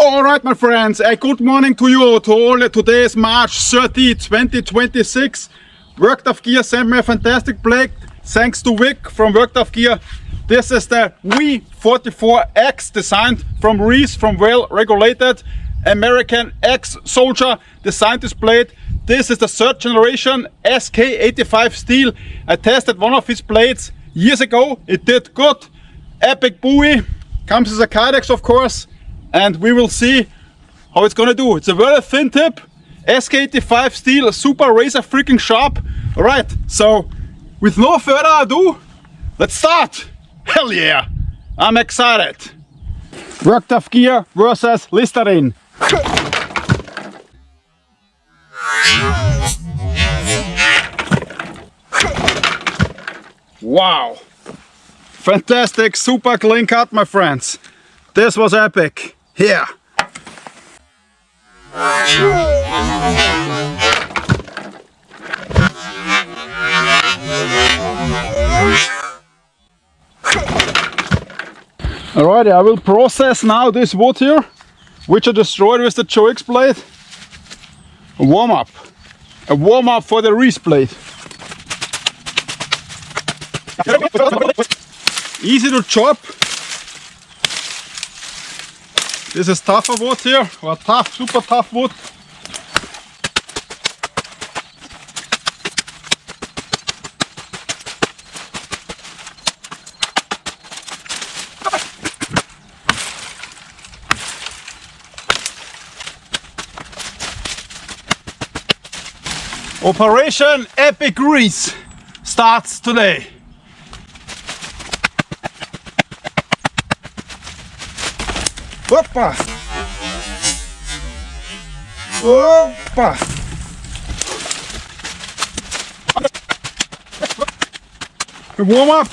Alright my friends, a good morning to you to all. Today is March 30, 2026. Worked Gear sent me a fantastic plate, thanks to Vic from Worked Gear. This is the V44X, designed from REESE, from well-regulated American ex-soldier, designed this plate. This is the third generation SK85 steel. I tested one of his plates years ago, it did good. Epic buoy, comes as a Kydex of course. And we will see how it's gonna do. It's a very thin tip, SK85 steel, super razor freaking sharp. Alright, so with no further ado, let's start! Hell yeah! I'm excited! Worked Gear versus Listerine. Wow! Fantastic, super clean cut my friends. This was epic. Here. Alrighty, I will process now this wood here, which I destroyed with the JOEX blade. A warm up for the REESE blade. Easy to chop. This is tougher wood here, or tough, super tough wood. Operation Epic REESE starts today. Opa! Opa! Warm up.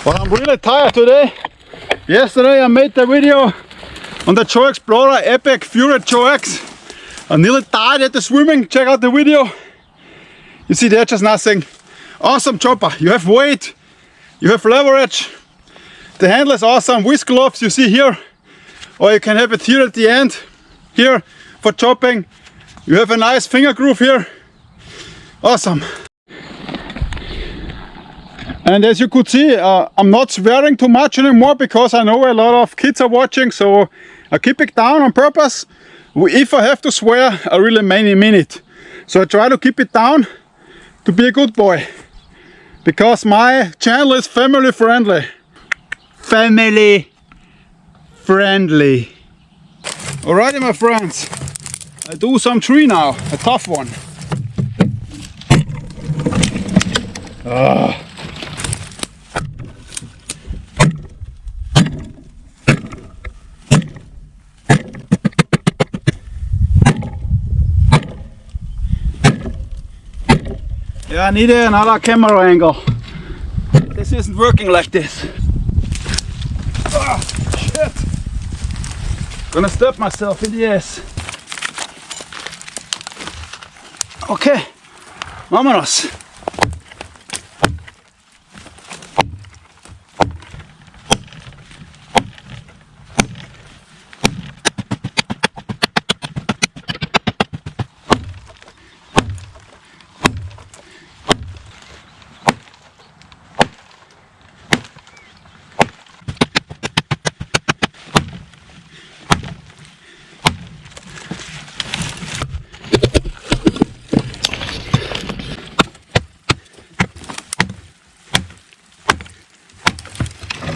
But I'm really tired today. Yesterday I made the video on the JOEX Explorer Epic Fury JOEX. I nearly died at the swimming. Check out the video. You see there, just nothing. Awesome chopper. You have weight, you have leverage. The handle is awesome with gloves, you see here, or you can have it here at the end, here for chopping. You have a nice finger groove here. Awesome. And as you could see, I'm not swearing too much anymore because I know a lot of kids are watching, so I keep it down on purpose. If I have to swear, I really mean it. So I try to keep it down to be a good boy, because my channel is family friendly. Family friendly. Alrighty my friends, I do some tree now, a tough one. Yeah, I need another camera angle. This isn't working like this. Shit! Gonna stab myself in the ass. Okay, vámonos.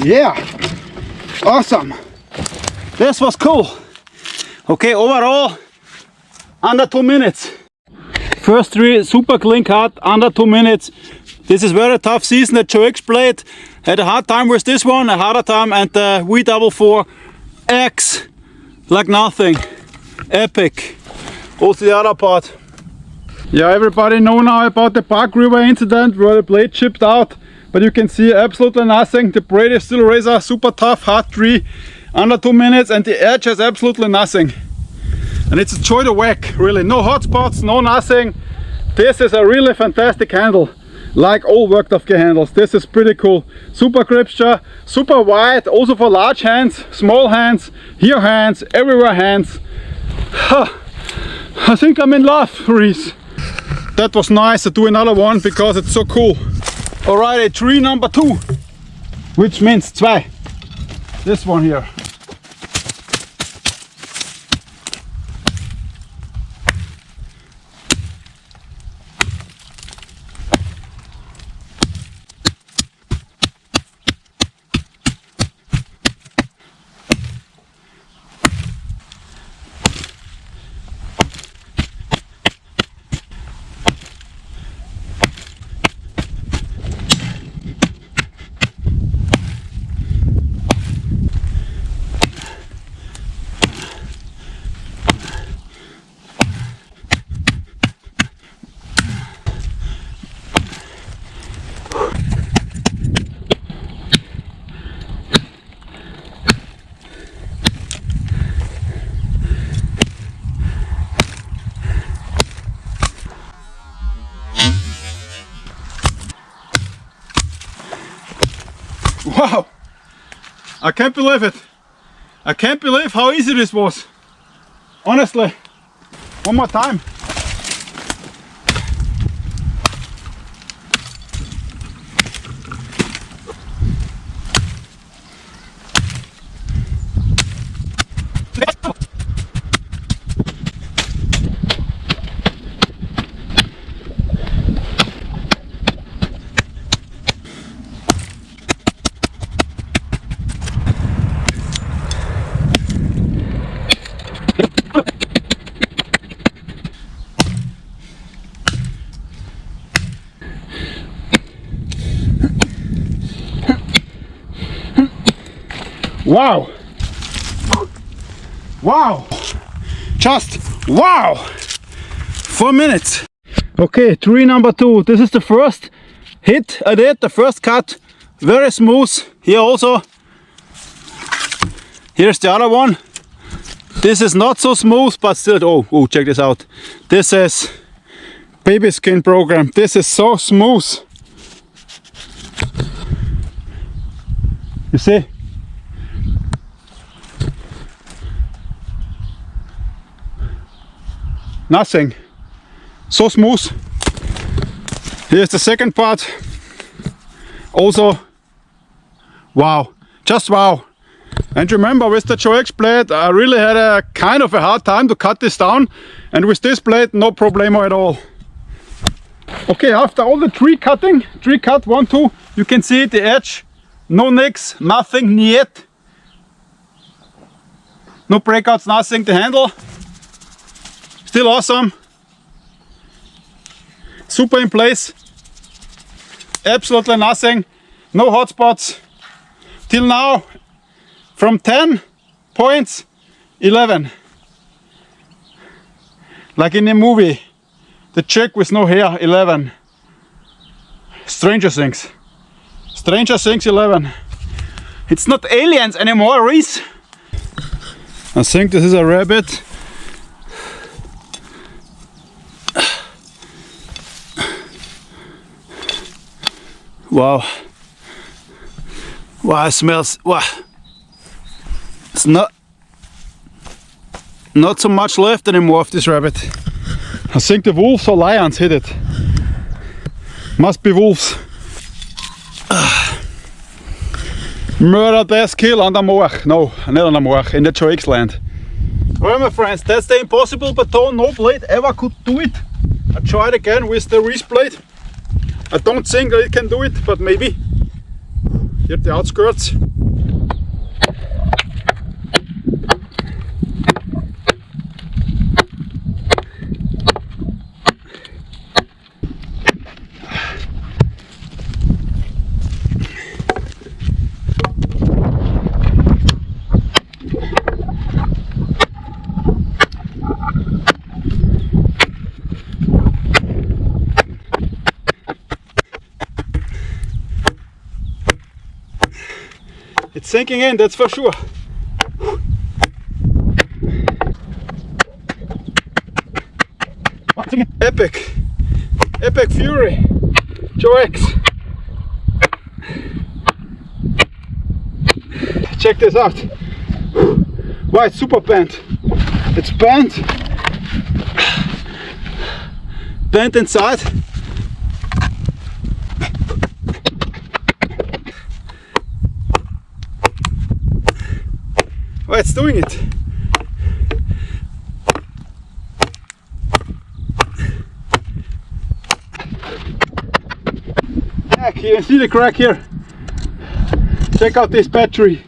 Yeah, awesome. This was cool. Okay, overall, under 2 minutes. First three super clean cut, under 2 minutes. This is very tough season. The JOEX blade had a hard time with this one, a harder time, and the V44X like nothing. Epic. Also the other part. Yeah, everybody know now about the Park River incident where the blade chipped out. But you can see absolutely nothing. The blade is still razor, super tough, hard tree, under 2 minutes, and the edge has absolutely nothing. And it's a joy to whack, really. No hot spots, no nothing. This is a really fantastic handle. like all worked off gear handles. This is pretty cool. Super gripster, super wide, also for large hands, small hands, here hands, everywhere hands. I think I'm in love, Reese. That was nice to do another one because it's so cool. Alrighty, tree number 2, which means 2. This one here. Wow! I can't believe it. I can't believe how easy this was. Honestly. One more time. Wow! Wow! Just wow! 4 minutes. Okay, tree number 2. This is the first hit I did, the first cut. Very smooth. Here also. Here's the other one. This is not so smooth, but still. Oh, check this out. This is baby skin program. This is so smooth. You see? Nothing. So smooth. Here's the second part. Also, wow. Just wow. And remember, with the JOEX blade, I really had a kind of a hard time to cut this down. And with this blade, no problemo at all. Okay, after all the tree cut 1, 2, you can see the edge. No nicks, nothing, niet. No breakouts, nothing. The handle. Still awesome. Super in place. Absolutely nothing. No hot spots. Till now, from 10 points, 11. Like in the movie, the chick with no hair, 11. Stranger Things. Stranger Things 11. It's not aliens anymore, Reese. I think this is a rabbit. Wow. Wow, it smells. Wow. It's not so much left anymore of this rabbit. I think the wolves or lions hit it. Must be wolves. Murder, death, kill on the moor. No, not on the moor, in the JOEX land. Well, my friends, that's the impossible baton. No blade ever could do it. I tried again with the REESE blade. I don't think that it can do it, but maybe. Here the outskirts. It's sinking in, that's for sure. Epic. Epic fury. JOEX. Check this out. Wow, it's super bent. It's bent. Bent inside. Oh, it's doing it. Heck, you can see the crack here. Check out this battery.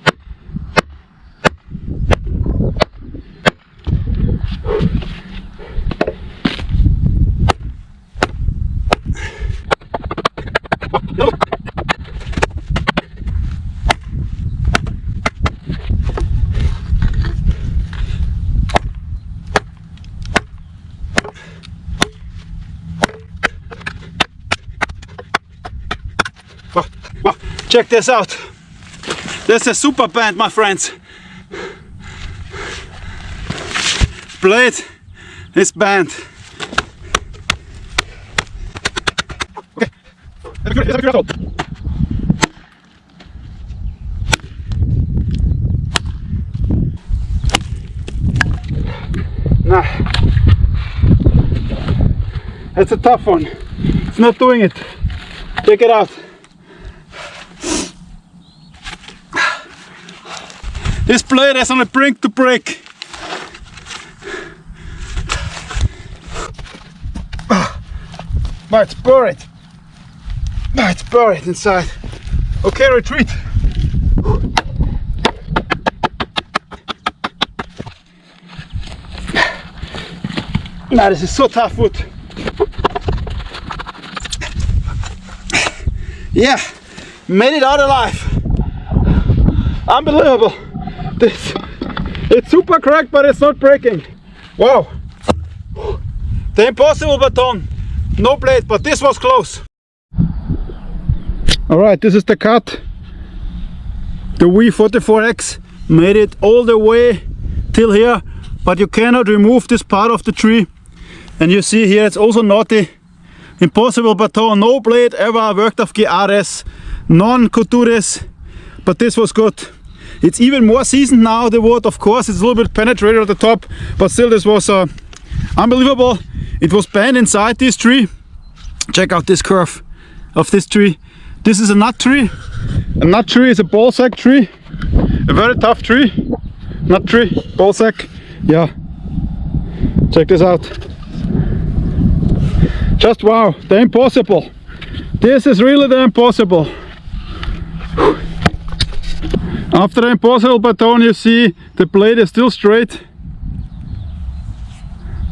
Check this out. This is super bent, my friends. Blade is bent. Okay. Nah. It's a tough one. It's not doing it. Check it out. This blade is on the brink to break. But it's buried. It's buried inside. Okay, retreat. Now this is so tough wood. Yeah, made it out alive. Unbelievable. It's super cracked, but it's not breaking. Wow. The impossible baton. No blade, but this was close. Alright, this is the cut. The V44X made it all the way till here, but you cannot remove this part of the tree. And you see here it's also knotty. Impossible baton, no blade ever worked of REESE. None could do this, but this was good. It's even more seasoned now, the wood. Of course, it's a little bit penetrated at the top, but still this was unbelievable. It was bent inside this tree. Check out this curve of this tree. This is a nut tree. A nut tree is a ball sack tree. A very tough tree. Nut tree, ball sack. Yeah. Check this out. Just wow, the impossible. This is really the impossible. After the impossible baton, you see the blade is still straight.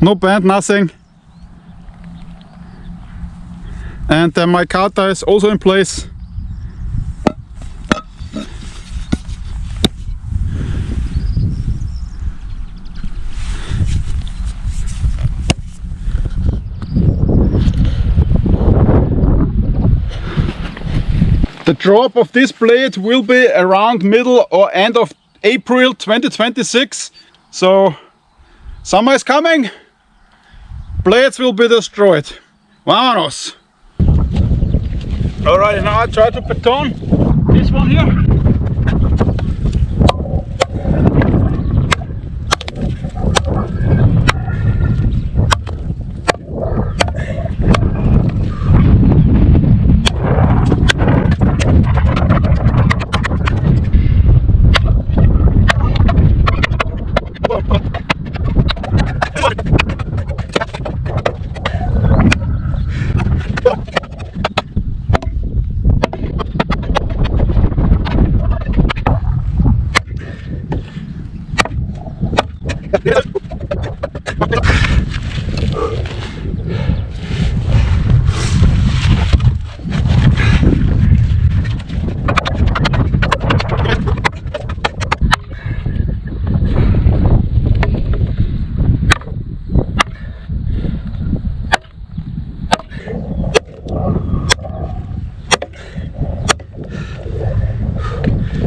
No bend, nothing. And my cutter is also in place. The drop of this blade will be around middle or end of April 2026. So summer is coming. Blades will be destroyed. Vámonos! Alright, now I try to baton this one here.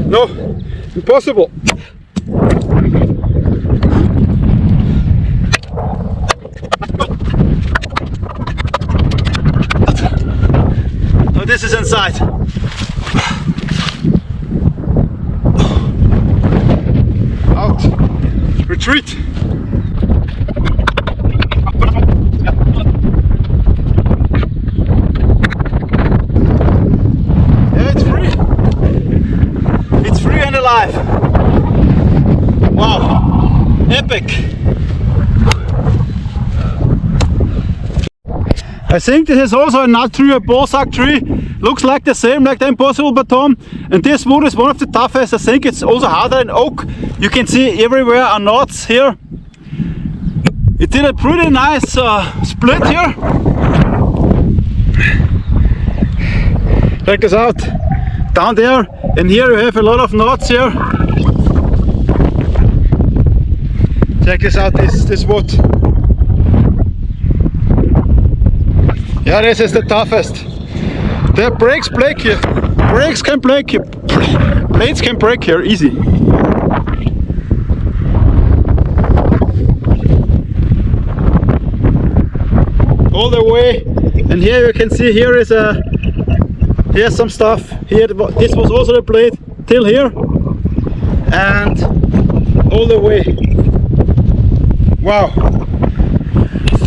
No, impossible. Retreat. Yeah, it's free. It's free and alive. Wow, epic. I think this is also a nut tree, a ballsack tree. Looks like the same like the Impossible Baton. And this wood is one of the toughest. I think it's also harder than oak. You can see everywhere are knots here. It did a pretty nice split here. Check this out. Down there, and here you have a lot of knots here. Check this out, this wood. Yeah, this is the toughest. The brakes break here. Brakes can break here. Blades can break here, easy. All the way. And here you can see here's some stuff. Here, this was also the blade till here. And all the way. Wow.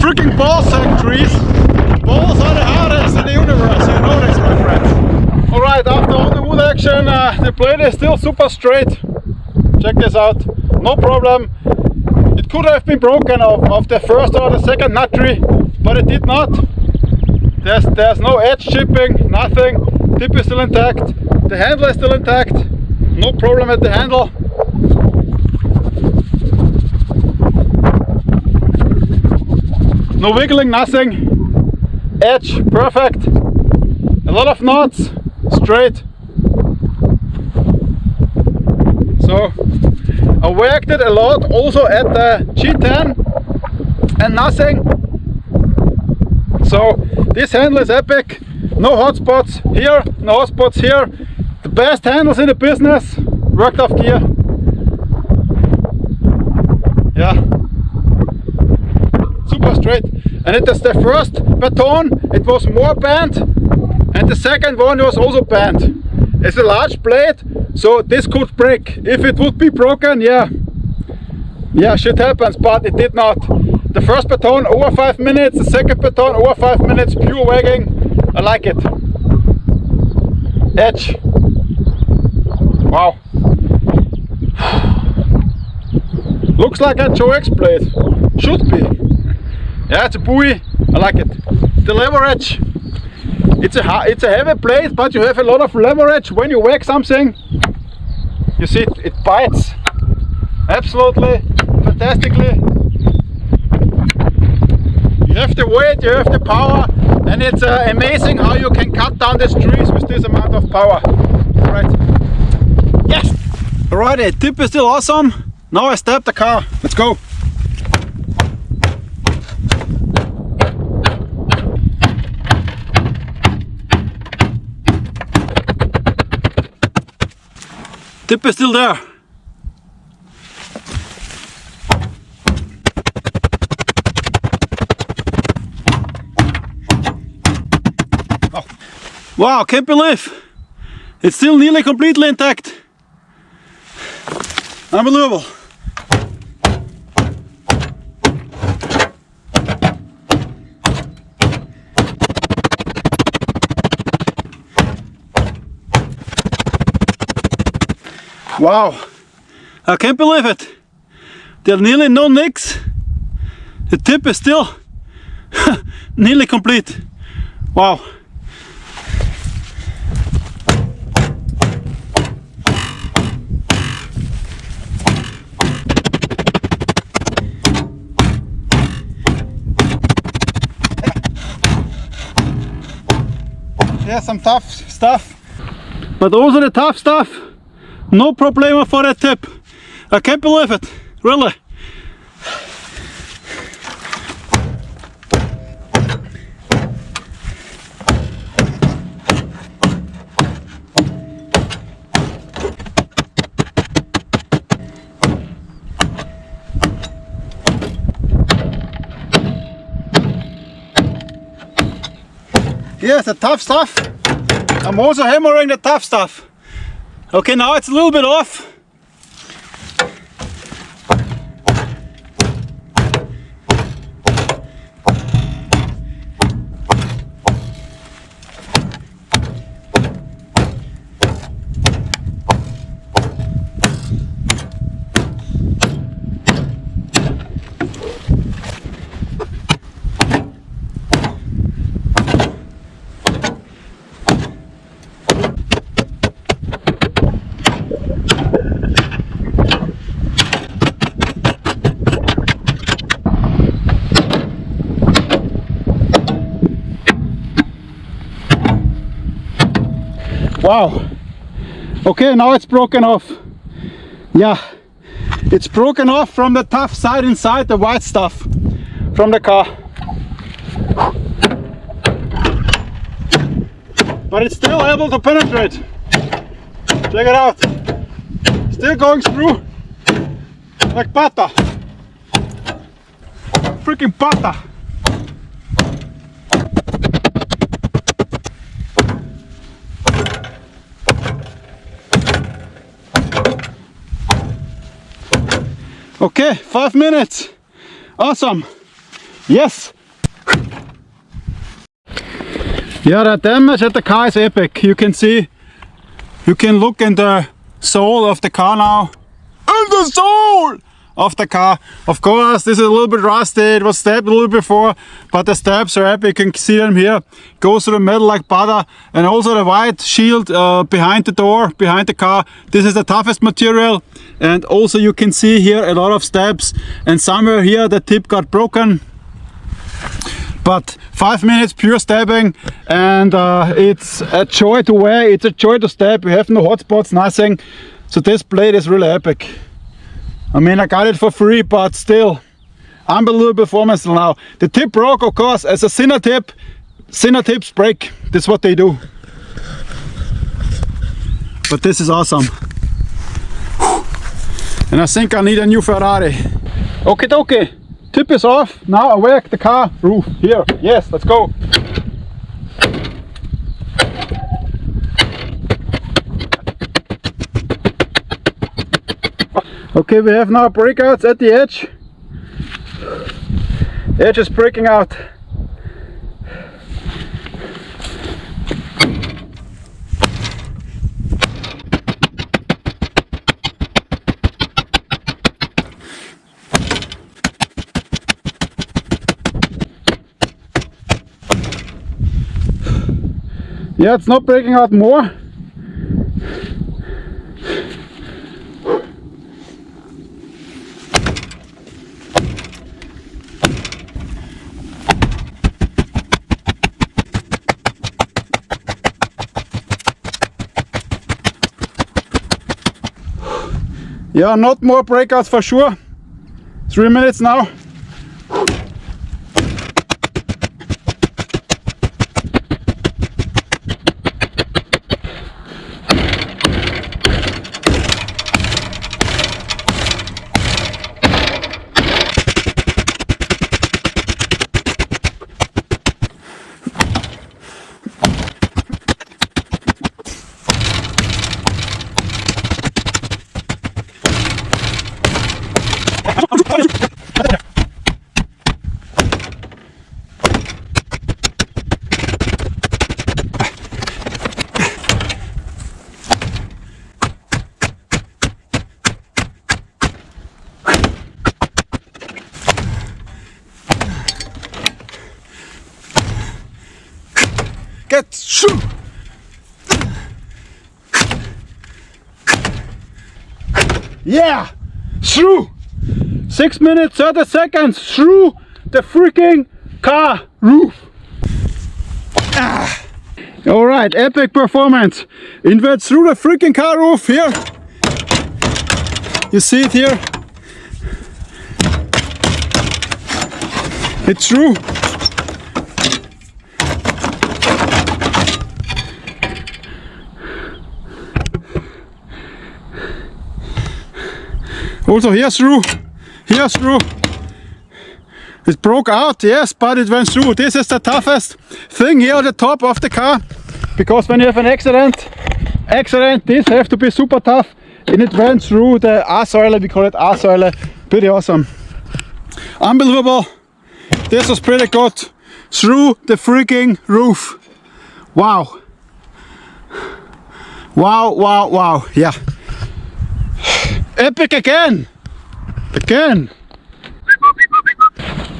Freaking ballsack trees. Balls are the hardest in the universe, you know this, my friends. Alright, after all the wood action, the blade is still super straight. Check this out, no problem. It could have been broken off the first or the second nut tree, but it did not. There's no edge chipping, nothing. Tip is still intact. The handle is still intact. No problem at the handle. No wiggling, nothing. Edge, perfect. A lot of knots, straight. So I worked it a lot also at the G10 and nothing. So this handle is epic. No hot spots here, no hot spots here. The best handles in the business. Worked off gear. Yeah. Super straight. And it is the first baton, it was more bent, and the second one was also bent. It's a large blade, so this could break. If it would be broken, yeah, shit happens, but it did not. The first baton over 5 minutes, the second baton over 5 minutes, pure wagging. I like it. Edge. Wow. Looks like a JOEX blade. Should be. Yeah, it's a buoy. I like it. The leverage. It's a heavy blade, but you have a lot of leverage when you whack something. You see, it bites. Absolutely, fantastically. You have the weight, you have the power, and it's amazing how you can cut down these trees with this amount of power. Alright. Yes! Alrighty, tip is still awesome. Now I start the car. Let's go. Tip is still there. Oh. Wow, can't believe it's still nearly completely intact. Unbelievable. Wow, I can't believe it. There are nearly no nicks. The tip is still nearly complete. Wow. Yeah, some tough stuff. But also the tough stuff. No problema for that tip. I can't believe it, really. Yes, the tough stuff. I'm also hammering the tough stuff. Okay, now it's a little bit off. Wow. Okay, now it's broken off. Yeah, it's broken off from the tough side inside, the white stuff from the car. But it's still able to penetrate. Check it out. Still going through like butter. Freaking butter. Okay, 5 minutes. Awesome. Yes. Yeah, the damage at the car is epic. You can see, you can look in the sole of the car now. In the sole of the car. Of course, this is a little bit rusty. It was stabbed a little before, but the stabs are epic. You can see them here. Goes through the metal like butter. And also the white shield behind the door, behind the car. This is the toughest material. And also you can see here a lot of stabs. And somewhere here the tip got broken. But 5 minutes pure stabbing, and it's a joy to wear, it's a joy to stab. We have no hot spots, nothing. So this blade is really epic. I mean, I got it for free, but still, unbelievable performance now. The tip broke, of course, as a Sinner tips break. That's what they do. But this is awesome. And I think I need a new Ferrari. Okie dokie. Tip is off. Now I work the car roof here. Yes, let's go. Okay, we have now breakouts at the edge. Edge is breaking out. Yeah, it's not breaking out more. Yeah, not more breakouts for sure. 3 minutes now. Get through. Yeah, through. 6 minutes 30 seconds through the freaking car roof. All right, epic performance. Invert through the freaking car roof here. You see it here. It's through. Also here through, here through. It broke out, yes, but it went through. This is the toughest thing here at the top of the car, because when you have an accident, this have to be super tough, and it went through the A-Säule, we call it A-Säule. Pretty awesome. Unbelievable. This was pretty good. Through the freaking roof. Wow. Wow, wow, wow, yeah. Epic again! Again!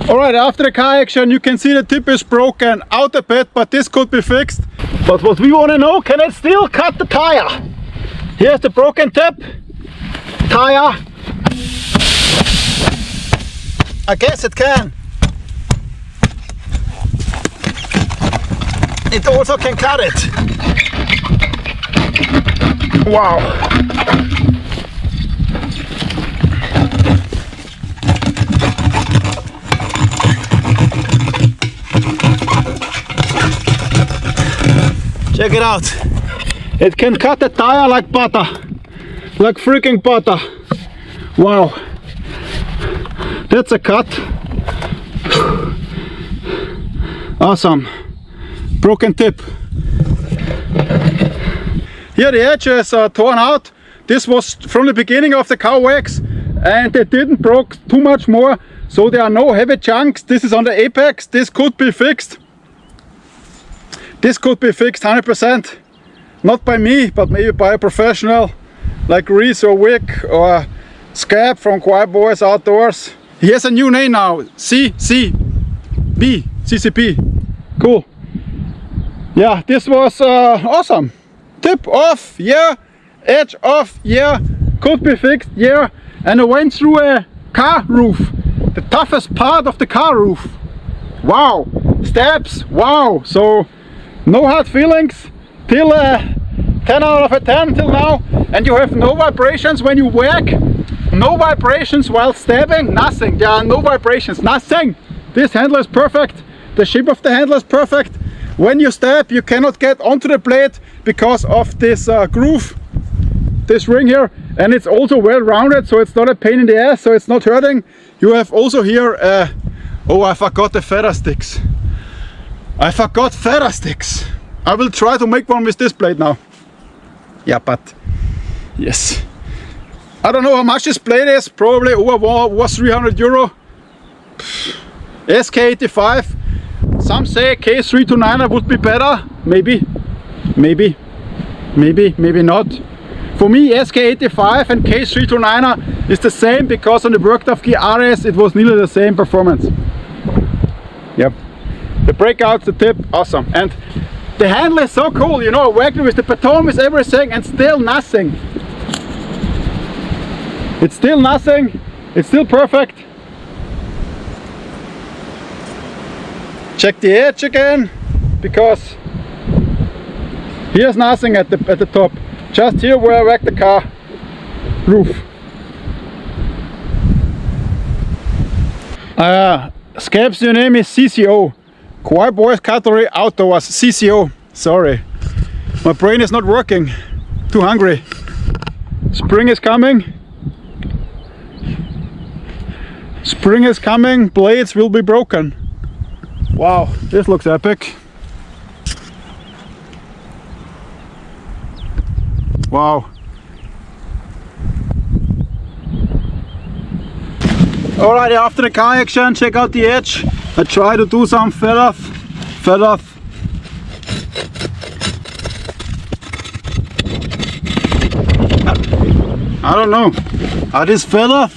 Alright, after the car action you can see the tip is broken out a bit, but this could be fixed. But what we want to know, can it still cut the tire? Here's the broken tip. Tire. I guess it can. It also can cut it. Wow. Check it out. It can cut a tire like butter. Like freaking butter. Wow. That's a cut. Awesome. Broken tip. Here the edge is torn out. This was from the beginning of the JOEX and they didn't broke too much more. So there are no heavy chunks. This is on the apex. This could be fixed. This could be fixed 100%. Not by me, but maybe by a professional like REESE or Wick or Scab from Quiet Boys Outdoors. He has a new name now. CCP. Cool. Yeah, this was awesome. Tip off, yeah. Edge off, yeah. Could be fixed, yeah. And I went through a car roof. The toughest part of the car roof. Wow. Steps, wow. So no hard feelings till 10 out of 10 till now. And you have no vibrations when you whack. No vibrations while stabbing, nothing. There are no vibrations, nothing. This handle is perfect. The shape of the handle is perfect. When you stab, you cannot get onto the blade because of this groove, this ring here. And it's also well rounded, so it's not a pain in the ass, so it's not hurting. You have also here, oh, I forgot the feather sticks. I forgot feather sticks. I will try to make one with this blade now. Yeah, but yes. I don't know how much this blade is, probably over 300 euro. SK85. Some say K329 would be better. Maybe not. For me, SK85 and K329 is the same because on the WorkTough Gear RS it was nearly the same performance. Yep. The breakouts, the tip, awesome. And the handle is so cool, you know, working with the baton, with everything, and still nothing. It's still nothing. It's still perfect. Check the edge again, because here's nothing at the top. Just here where I whacked the car roof. Scab's new name is CCO. Quiet Boys Cutlery Outdoors. CCO. Sorry. My brain is not working. Too hungry. Spring is coming. Spring is coming. Blades will be broken. Wow, this looks epic. Wow. Alright, after the car action, check out the edge. I try to do some fell off. I don't know. Are these fell off?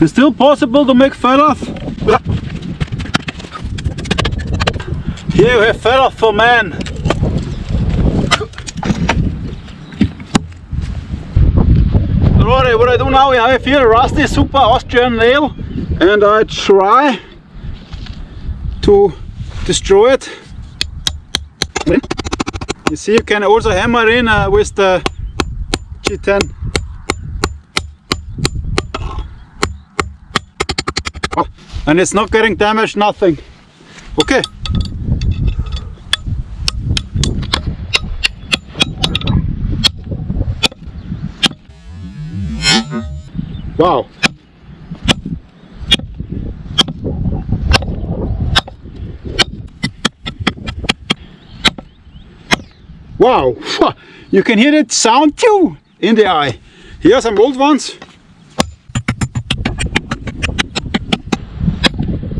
It's still possible to make fell off. Here you have fell off for man. Alright, what I do now, I have here a rusty super Austrian nail and I try to destroy it. You see, you can also hammer in with the G10. And it's not getting damaged, nothing. Okay. Wow. Wow. You can hear that sound too in the eye. Here are some old ones.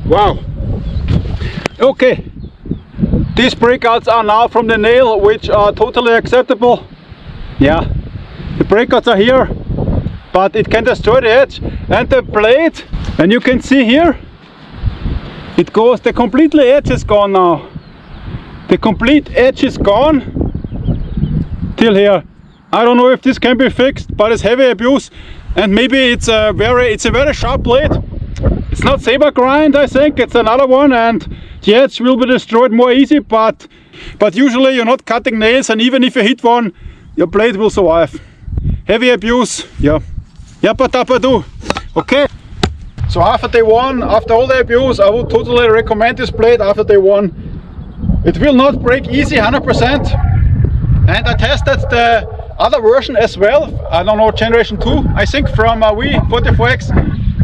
Wow. Okay. These breakouts are now from the nail, which are totally acceptable. Yeah. The breakouts are here, but it can destroy the edge. And the blade, and you can see here, it goes, the complete edge is gone now. The complete edge is gone till here. I don't know if this can be fixed, but it's heavy abuse, and maybe it's a very sharp blade. It's not saber grind, I think, it's another one, and the edge will be destroyed more easy, but usually you're not cutting nails, and even if you hit one, your blade will survive. Heavy abuse, yeah. Yappa-tappa-do. Okay. So after day one, after all the abuse, I would totally recommend this blade after day one. It will not break easy 100%. And I tested the other version as well. I don't know, generation 2, I think from V44X.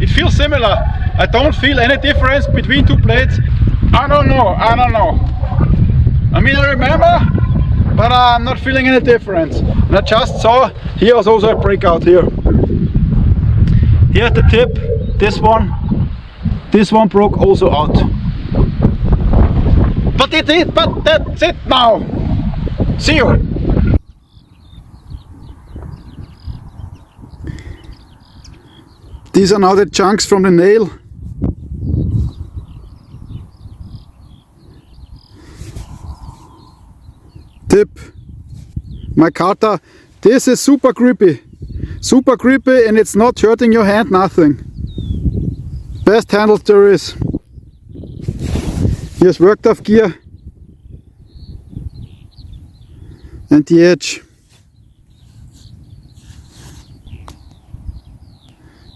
It feels similar. I don't feel any difference between two blades. I don't know. I mean, I remember, but I'm not feeling any difference. And I just saw, here was also a breakout here. Here at the tip, this one broke also out. But that's it now. See you. These are now the chunks from the nail. Tip, my cutter. This is super grippy, and it's not hurting your hand, nothing. Best handles there is. Here's worked off gear and the edge.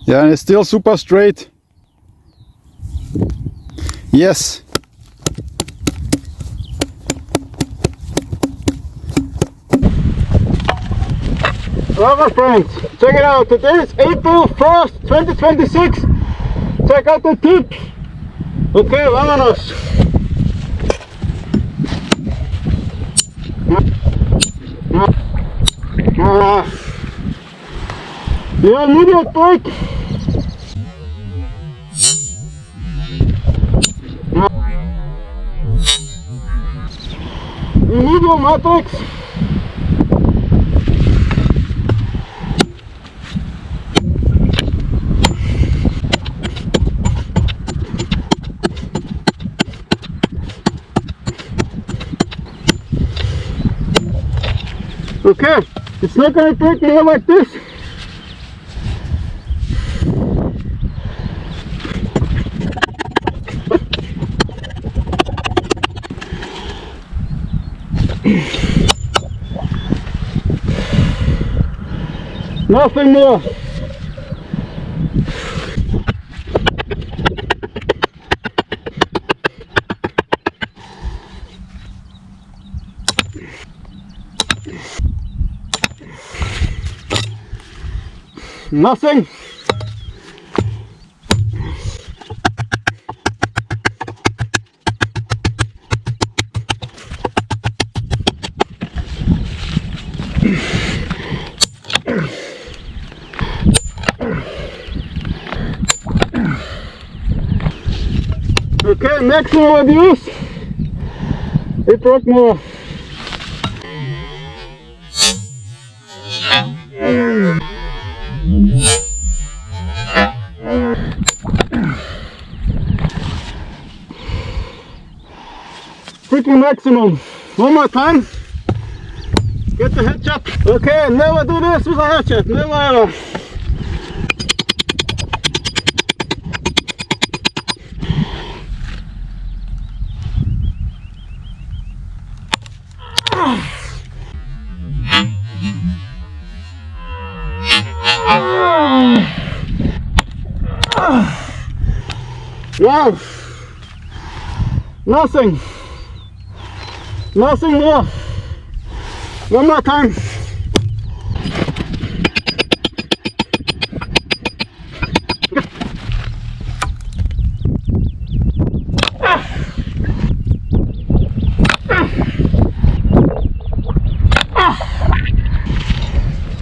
Yeah, and it's still super straight. Yes. Well, my friends, check it out. Today is April 1st, 2026. Check out the tip. Okay, vámonos. Yeah, immediate break. Medium matrix. Okay, it's not going to break more like this. Nothing more. Nothing. Okay, maximum abuse. It broke more. Freaking maximum. One more time. Get the headshot. Okay, never do this with a headshot. Never ever. Wow. Nothing. Nothing more. One more time.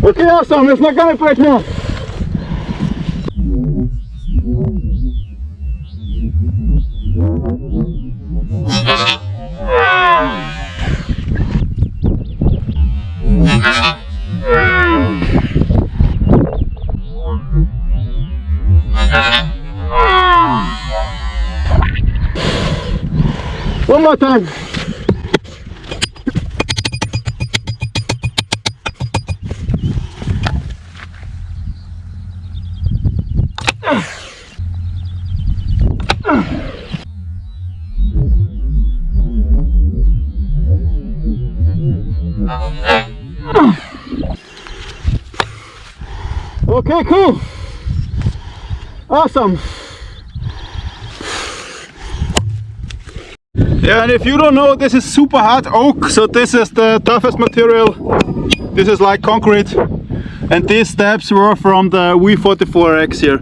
Okay, awesome. It's not gonna break now. One more time. Okay, cool. Awesome. Yeah, and if you don't know, this is super hard oak, so this is the toughest material. This is like concrete, and these steps were from the V44X here.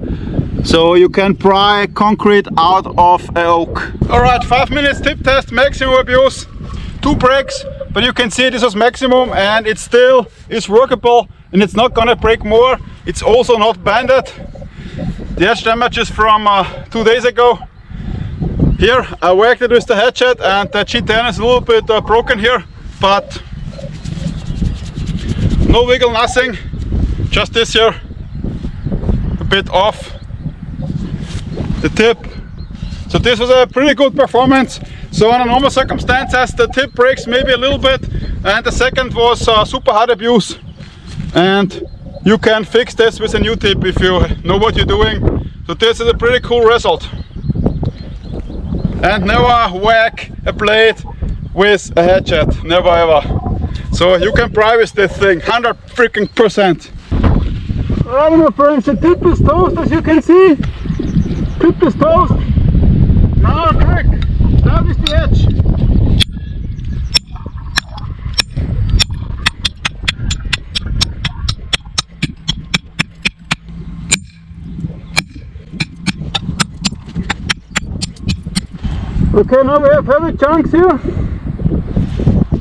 So you can pry concrete out of oak. Alright, 5 minutes tip test, maximum abuse, 2 breaks, but you can see this is maximum and it still is workable and it's not gonna break more. It's also not banded. The edge damage is from 2 days ago. Here I worked it with the hatchet and the G10 is a little bit broken here, but no wiggle, nothing, just this here, a bit off the tip. So this was a pretty good performance. So under normal circumstances the tip breaks maybe a little bit, and the second was super hard abuse, and you can fix this with a new tip if you know what you're doing. So this is a pretty cool result. And never whack a blade with a hatchet, never ever. So you can pry with this thing 100%. Alright my friends, the tip is toast, as you can see. Tip is toast. Now a trick, start with the edge. Okay, now we have heavy chunks here.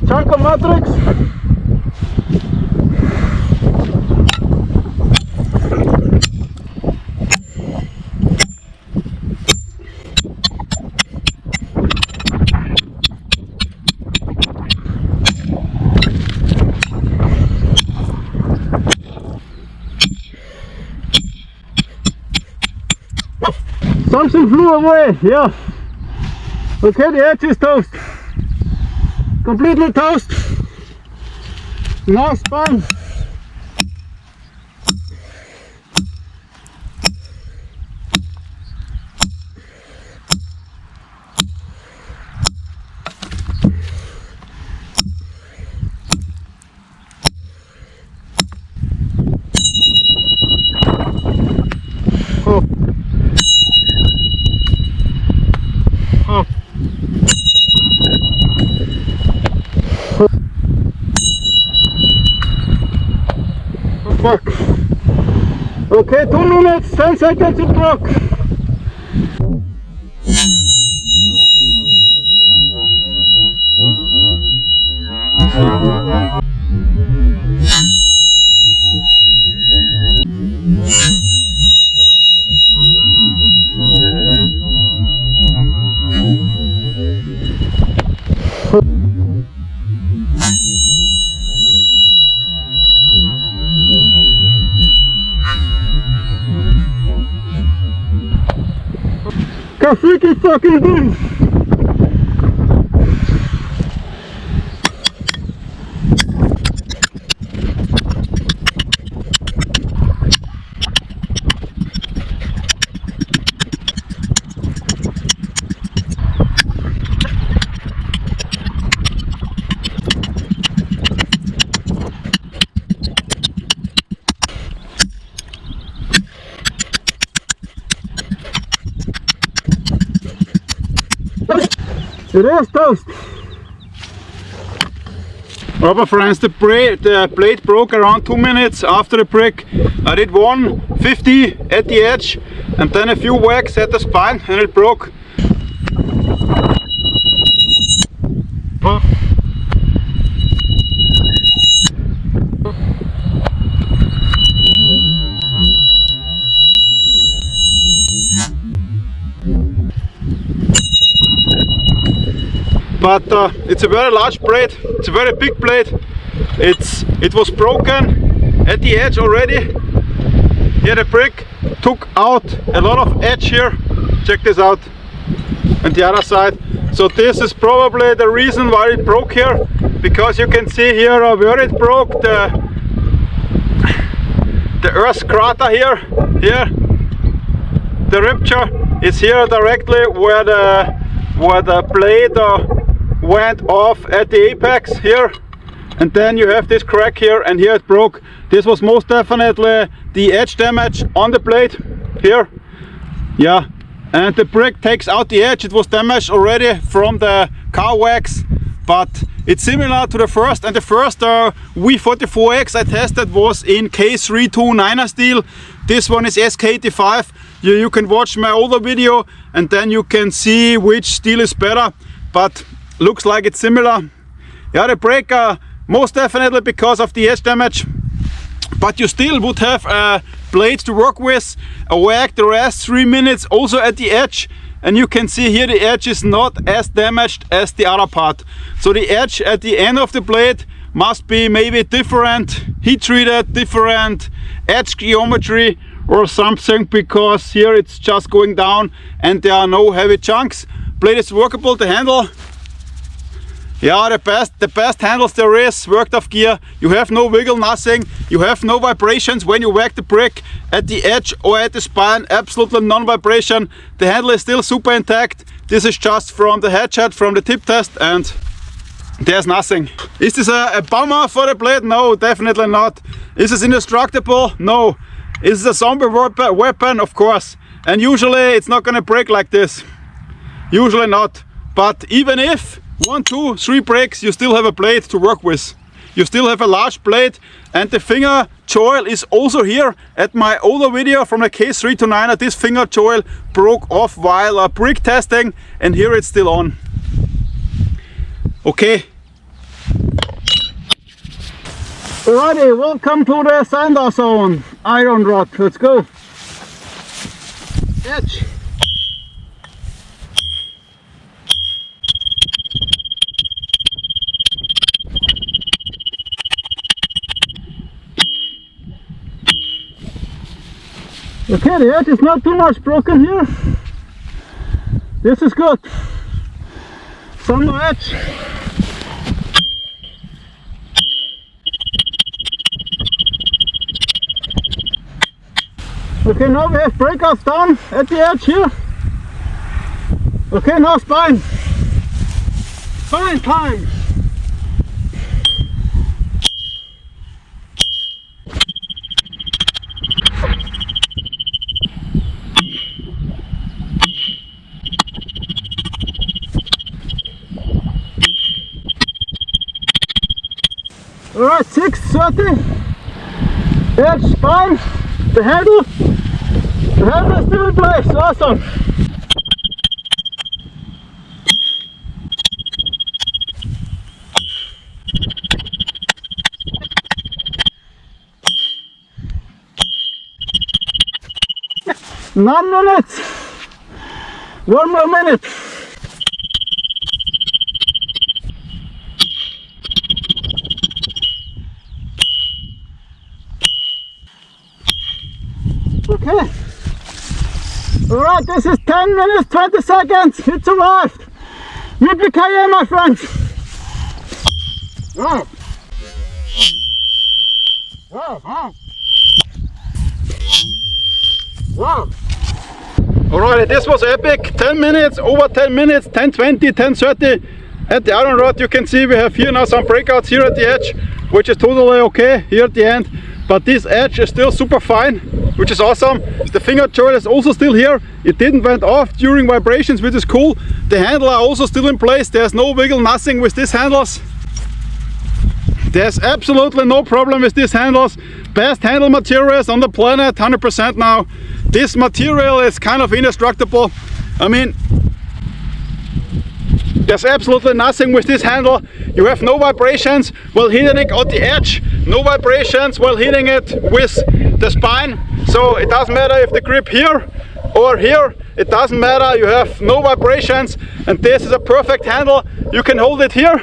Chunk of matrix. Something flew away, yeah. Okay, the edge is toast. Completely toast. Now spun. Oh. Oh. Fuck. Okay, 2 minutes, 10 seconds to block. Freaky fucking thing! It is toast. Rubber friends, the blade broke around 2 minutes after the break. I did 150 at the edge and then a few whacks at the spine and it broke. But it's a very large blade, it's a very big blade. It was broken at the edge already. Here the brick took out a lot of edge here. Check this out. And the other side. So this is probably the reason why it broke here, because you can see here where it broke, the earth crater here. The rupture is here directly where the blade went off at the apex here, and then you have this crack here, and here it broke. This was most definitely the edge damage on the blade here. Yeah, and the brick takes out the edge. It was damaged already from the car wax, but it's similar to the first, and the first V44X I tested was in K329er steel. This one is SK85. You can watch my older video and then you can see which steel is better, but looks like it's similar. Yeah, the break most definitely because of the edge damage, but you still would have a blade to work with. I worked the rest 3 minutes also at the edge, and you can see here the edge is not as damaged as the other part. So the edge at the end of the blade must be maybe different, heat treated, different edge geometry or something, because here it's just going down and there are no heavy chunks. Blade is workable to handle. Yeah, the best handles there is, worked off gear. You have no wiggle, nothing. You have no vibrations when you whack the brick at the edge or at the spine. Absolutely non-vibration. The handle is still super intact. This is just from the headset, from the tip test, and there's nothing. Is this a bummer for the blade? No, definitely not. Is this indestructible? No. Is this a zombie weapon? Of course. And usually it's not gonna break like this. Usually not. But even if 1, 2, 3 breaks, you still have a blade to work with. You still have a large blade, and the finger choil is also here. At my older video from the K329er, this finger choil broke off while brick testing, and here it's still on. Okay. Alrighty, welcome to the sander zone. Iron rod, let's go. Edge. Okay, the edge is not too much broken here. This is good. Some edge. Okay, now we have breakouts down at the edge here. Okay, now spine. Spine time. Alright, 6:30. Edge, spine, the handle. The handle is still in place, awesome. Nine minutes. 1 more minute. Okay. Alright, this is 10 minutes, 20 seconds. It's arrived. Yippee-ki-yay, my friends. Wow. Wow, wow. Wow. Alright, this was epic. 10 minutes, over 10 minutes, 10:20, 10:30. At the iron rod you can see we have here now some breakouts here at the edge, which is totally okay here at the end. But this edge is still super fine, which is awesome. The finger choil is also still here. It didn't went off during vibrations, which is cool. The handle are also still in place. There's no wiggle, nothing with these handles. There's absolutely no problem with these handles. Best handle materials on the planet, 100% now. This material is kind of indestructible. I mean, there's absolutely nothing with this handle. You have no vibrations while hitting it on the edge, no vibrations while hitting it with the spine. So it doesn't matter if the grip here or here, it doesn't matter. You have no vibrations, and this is a perfect handle. You can hold it here,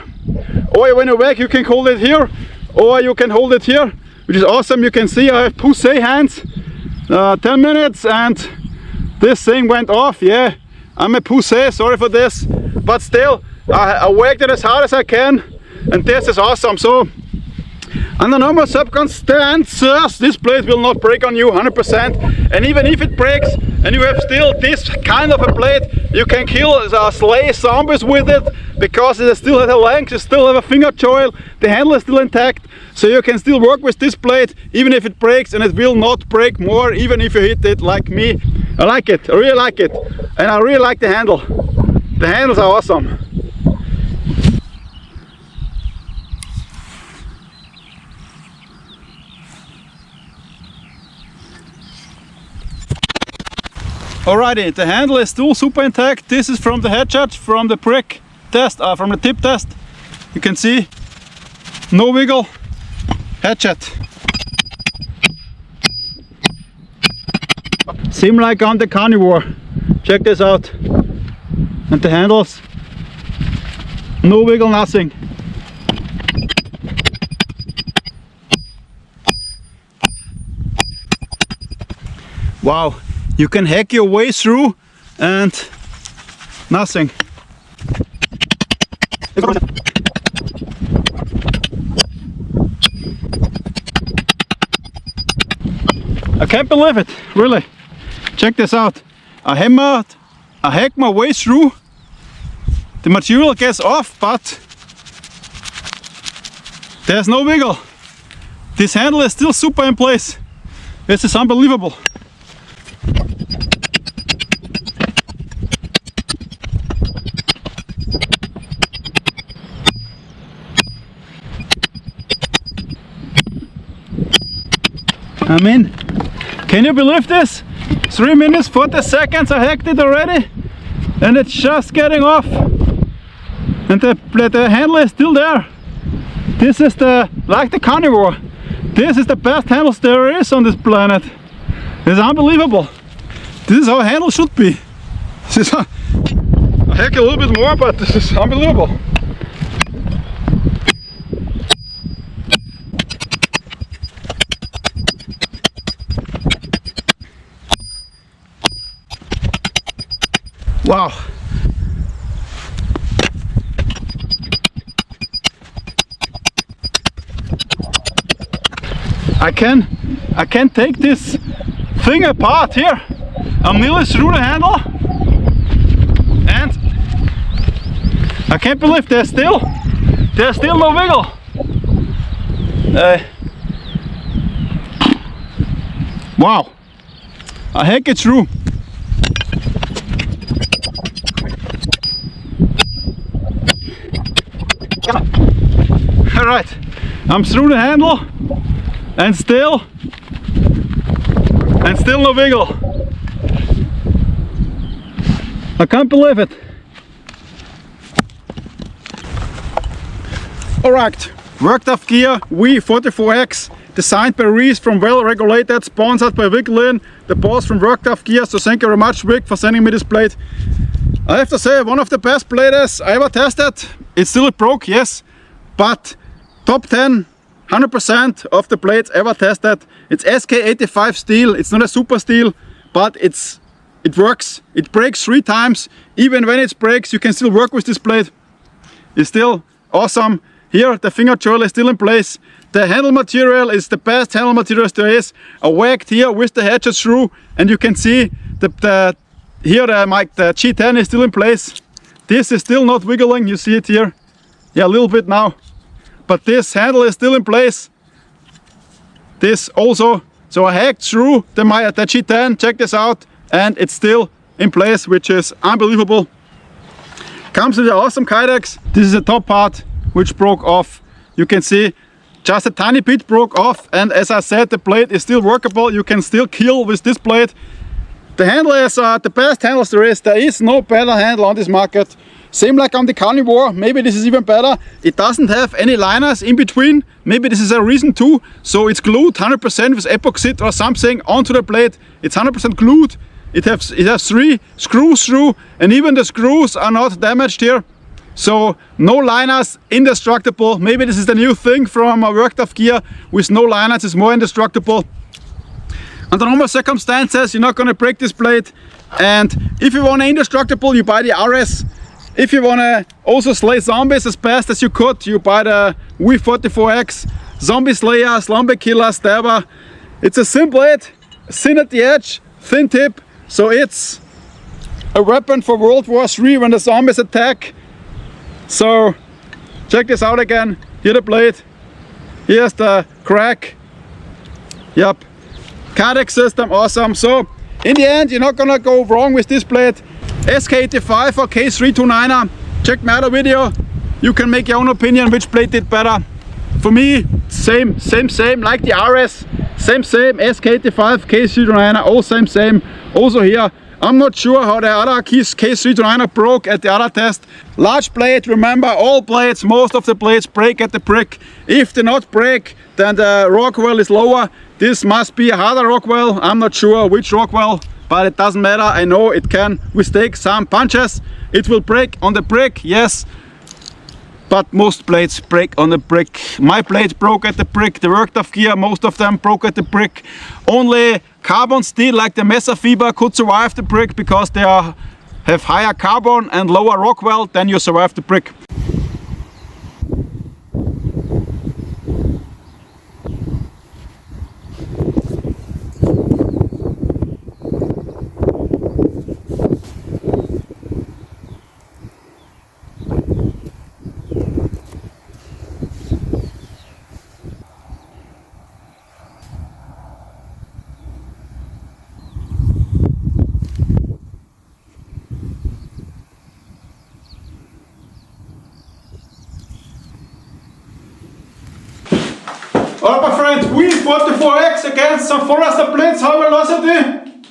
or when you whack you can hold it here, or you can hold it here, which is awesome. You can see I have poussé hands. 10 minutes and this thing went off. Yeah, I'm a poussé, sorry for this, but still I worked it as hard as I can, and this is awesome. So Under normal circumstances, this blade will not break on you 100%. And even if it breaks and you have still this kind of a blade, you can kill, slay zombies with it, because it still has a length, you still have a finger choil, the handle is still intact, so you can still work with this blade even if it breaks, and it will not break more even if you hit it like me. I like it, I really like it, and I really like the handle. The handles are awesome. Alrighty, the handle is still super intact. This is from the head judge, from the prick test, from the tip test. You can see, no wiggle, head judge. Same like on the carnivore. Check this out. And the handles, no wiggle, nothing. Wow. You can hack your way through and nothing. I can't believe it, really. Check this out. I hack my way through. The material gets off, but there's no wiggle. This handle is still super in place. This is unbelievable. I mean, can you believe this? 3 minutes 40 seconds I hacked it already, and it's just getting off, and the handle is still there. This is like the carnivore, this is the best handles there is on this planet. It's unbelievable. This is how a handle should be. I hack a little bit more, but this is unbelievable. Wow. I can take this thing apart here. I'm nearly through the handle, and I can't believe there's still no wiggle. Wow. I hack it through. Alright, I'm through the handle, and still no wiggle. I can't believe it. Alright, worked off gear V44X, designed by REESE from Well Regulated, sponsored by Wiglin, the boss from Worked Off Gear. So thank you very much, Vic, for sending me this blade. I have to say, one of the best blades I ever tested. It still broke, yes, but top 10, 100% of the blades ever tested. It's SK85 steel. It's not a super steel, but it works. It breaks 3 times. Even when it breaks, you can still work with this blade. It's still awesome. Here the finger choil is still in place. The handle material is the best handle material there is. I whacked here with the hatchet through, and you can see the G10 is still in place. This is still not wiggling, you see it here. Yeah, a little bit now. But this handle is still in place. This also. So I hacked through the G10, check this out, and it's still in place, which is unbelievable. Comes with an awesome kydex. This is the top part which broke off. You can see just a tiny bit broke off, and as I said, the blade is still workable. You can still kill with this blade. The handle is the best handles there is. There is no better handle on this market. Same like on the carnivore, maybe this is even better. It doesn't have any liners in between. Maybe this is a reason too. So it's glued 100% with epoxy or something onto the blade. It's 100% glued. It has 3 screws through, and even the screws are not damaged here. So no liners, indestructible. Maybe this is the new thing from Worked Off Gear. With no liners, it's more indestructible. Under normal circumstances, you're not going to break this blade. And if you want indestructible, you buy the RS. If you want to also slay zombies as best as you could, you buy the V44X. zombie slayer, zombie killer, stabber. It's a thin blade, thin at the edge, thin tip, so it's a weapon for World War III when the zombies attack. So check this out again. Here the blade, here's the crack. Yep, cardiac system, awesome. So in the end, you're not gonna go wrong with this blade. SK85 or K329er. Check my other video. You can make your own opinion which blade did better. For me, same, like the RS. Same, SK85, K329er, all same. Also here, I'm not sure how the other K329er broke at the other test. Large blade, remember all blades, most of the blades break at the brick. If they not break, then the Rockwell is lower. This must be a harder Rockwell. I'm not sure which Rockwell, but it doesn't matter. I know it can withstand some punches. It will break on the brick, yes. But most blades break on the brick. My blade broke at the brick. The WORKTOUGH gear, most of them broke at the brick. Only carbon steel like the Messerfieber could survive the brick because they have higher carbon and lower Rockwell, then you survive the brick. Alright my friends, V44X against some Forester blades, high velocity.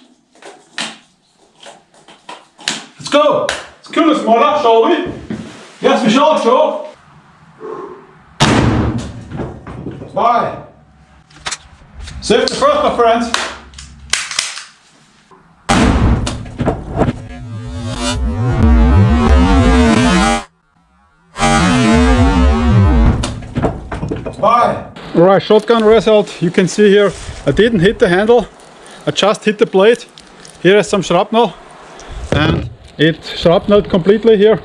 Let's go! Let's kill this mother, shall we? Yes we shall, sure. Bye. Safety first my friends. Bye. Alright, shotgun result. You can see here, I didn't hit the handle, I just hit the blade. Here is some shrapnel, and it shrapneled completely here.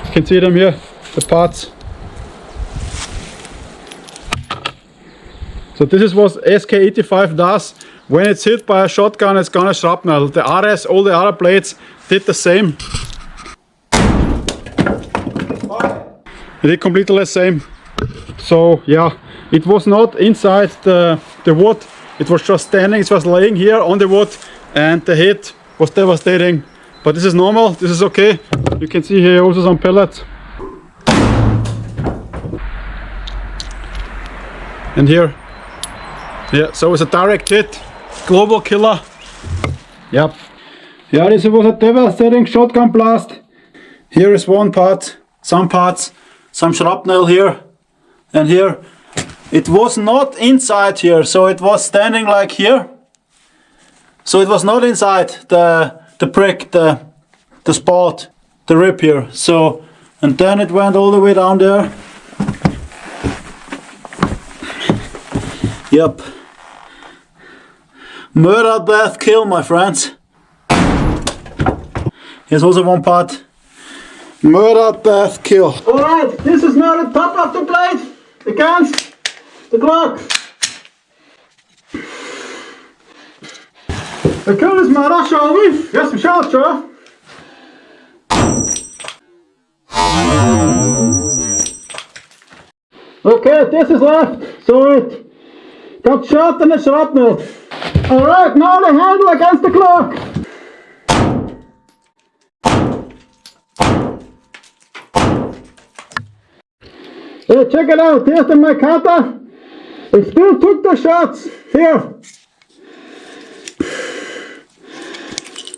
You can see them here, the parts. So this is what SK85 does. When it's hit by a shotgun, it's gonna shrapnel. The RS, all the other blades did the same. It did completely the same. So yeah, it was not inside the wood. It was just standing, it was laying here on the wood, and the hit was devastating. But this is normal, this is okay. You can see here also some pellets. And here. Yeah, so it's a direct hit, global killer. Yep. Yeah, this was a devastating shotgun blast. Here is one part, some parts, some shrapnel here and here. It was not inside here, so it was standing like here. So it was not inside the brick, the spot, the rib here. So, and then it went all the way down there. Yep. Murder, death, kill, my friends. Here's also one part. Murder, death, kill. Alright, this is now the top of the blade against the GLOCK. We kill this murder, shall we? Yes, we shall, sure. Okay, this is left. So it got shot and it's shrapnel. Alright, now the handle against the GLOCK. Hey, check it out, here's the Mikata. It still took the shots. Here.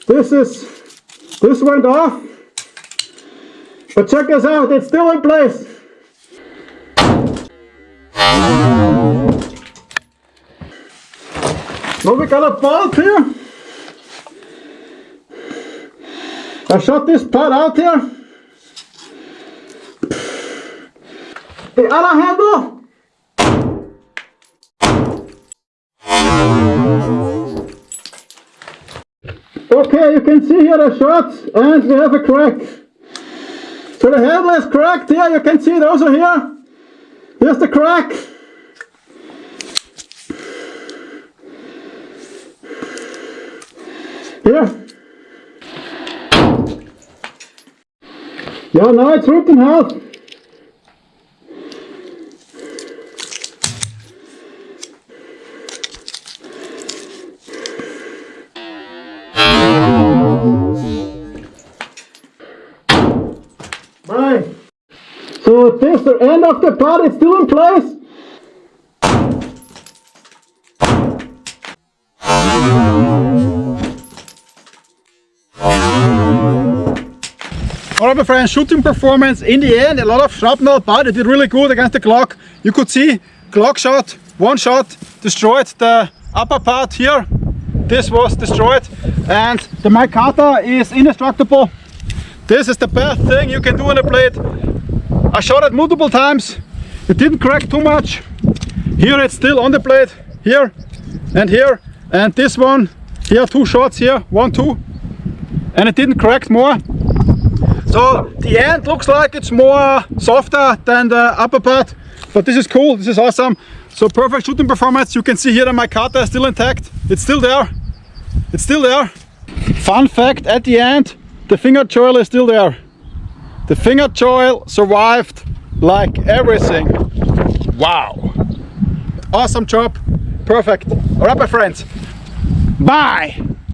This went off. But check this out, it's still in place. Now we got a bolt here. I shot this part out here. The other handle. Okay, you can see here the shots, and we have a crack. So the handle is cracked here, you can see it also here. Here's the crack. Here. Yeah, now it's ripped in half. Right. So this the end of the part is still in place. Alright my friends, shooting performance in the end, a lot of shrapnel, but it did really good against the Glock. You could see Glock shot, one shot destroyed the upper part here. This was destroyed, and the mic cutter is indestructible. This is the best thing you can do on a blade. I shot it multiple times, it didn't crack too much. Here it's still on the blade, here, and this one, here 2 shots here, 1, 2, and it didn't crack more. So the end looks like it's more softer than the upper part, but this is cool, this is awesome. So perfect shooting performance. You can see here that my cutter is still intact. It's still there. It's still there. Fun fact at the end, the finger choil is still there. The finger choil survived like everything. Wow. Awesome job. Perfect. Alright my friends. Bye.